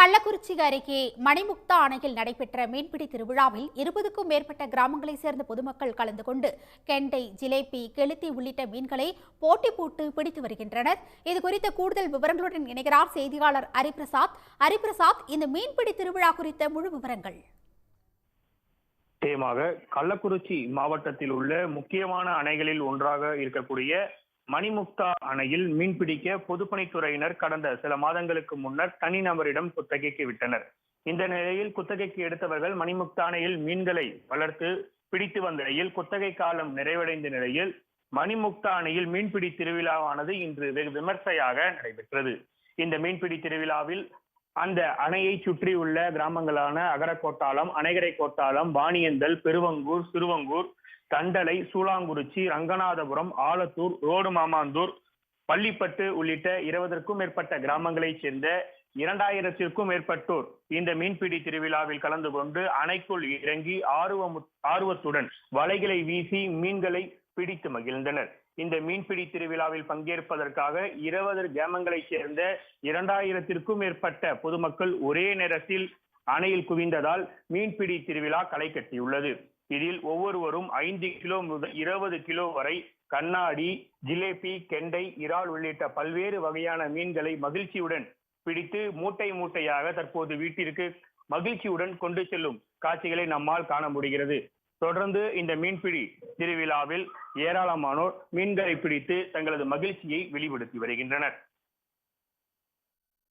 கள்ளக்குறிச்சி அருகே மணிமுக்தா அணையில் நடைபெற்ற மீன்பிடி திருவிழாவில் 20க்கும் மேற்பட்ட கிராமங்களைச் சேர்ந்த பொதுமக்கள் கலந்து கொண்டு கெண்டை, ஜிலேபி, கெளுத்தி உள்ளிட்ட மீன்களை போட்டி போட்டு பிடித்து வருகின்றனர். இதுகுறித்த கூடுதல் விவரங்களுடன் இணைகிறார் செய்தியாளர் ஹரிபிரசாத். இந்த மீன்பிடி திருவிழா குறித்த முழு விவரங்கள். கள்ளக்குறிச்சி மாவட்டத்தில் உள்ள முக்கியமான அணைகளில் ஒன்றாக இருக்கக்கூடிய மணிமுக்தா அணையில் மீன்பிடிக்க பொதுப்பணித்துறையினர் கடந்த சில மாதங்களுக்கு முன்னர் தனிநபரிடம் குத்தகைக்கு விட்டனர். இந்த நிலையில் குத்தகைக்கு எடுத்தவர்கள் மணிமுக்தா அணையில் மீன்களை வளர்த்து பிடித்து வந்த நிலையில் குத்தகை காலம் நிறைவடைந்த நிலையில் மணிமுக்தா அணையில் மீன்பிடி திருவிழாவானது இன்று வெகு விமர்சையாக நடைபெற்றது. இந்த மீன்பிடி திருவிழாவில் அந்த அணையை சுற்றியுள்ள கிராமங்களான அகரக்கோட்டாலம், அணைகரை கோட்டாலம், வாணியந்தல், பெருவங்கூர், சிறுவங்கூர், தண்டலை, சூளாங்குறிச்சி, ரங்கநாதபுரம், ஆலத்தூர், ரோடு மாமாந்தூர், பள்ளிப்பட்டு உள்ளிட்ட 20க்கும் மேற்பட்ட கிராமங்களைச் சேர்ந்த 2000த்திற்கும் மேற்பட்டோர் இந்த மீன்பிடி திருவிழாவில் கலந்து கொண்டு அணைக்குள் இறங்கி ஆர்வத்துடன் வலைகளை வீசி மீன்களை பிடித்து மகிழ்ந்தனர். இந்த மீன்பிடி திருவிழாவில் பங்கேற்பதற்காக 20 கிராமங்களைச் சேர்ந்த 2000த்திற்கும் மேற்பட்ட பொதுமக்கள் ஒரே நேரத்தில் அணையில் குவிந்ததால் மீன்பிடி திருவிழா களை கட்டியுள்ளது. இதில் ஒவ்வொருவரும் 5 கிலோ முதல் 20 கிலோ வரை கண்ணாடி, ஜிலேபி, கெண்டை, இறால் உள்ளிட்ட பல்வேறு வகையான மீன்களை மகிழ்ச்சியுடன் பிடித்து மூட்டை மூட்டையாக தற்போது வீட்டிற்கு மகிழ்ச்சியுடன் கொண்டு செல்லும் காட்சிகளை நம்மால் காண முடிகிறது. தொடர்ந்து இந்த மீன்பிடி திருவிழாவில் ஏராளமானோர் மீன்களை பிடித்து தங்களது மகிழ்ச்சியை வெளிப்படுத்தி வருகின்றனர்.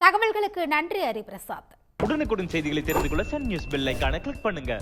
தகவல்களுக்கு நன்றி ஹரிபிரசாத். உடனுக்குடன் செய்திகளை தெரிந்து கொள்ள சன் நியூஸ் பெல் ஐகானை கிளிக் பண்ணுங்க.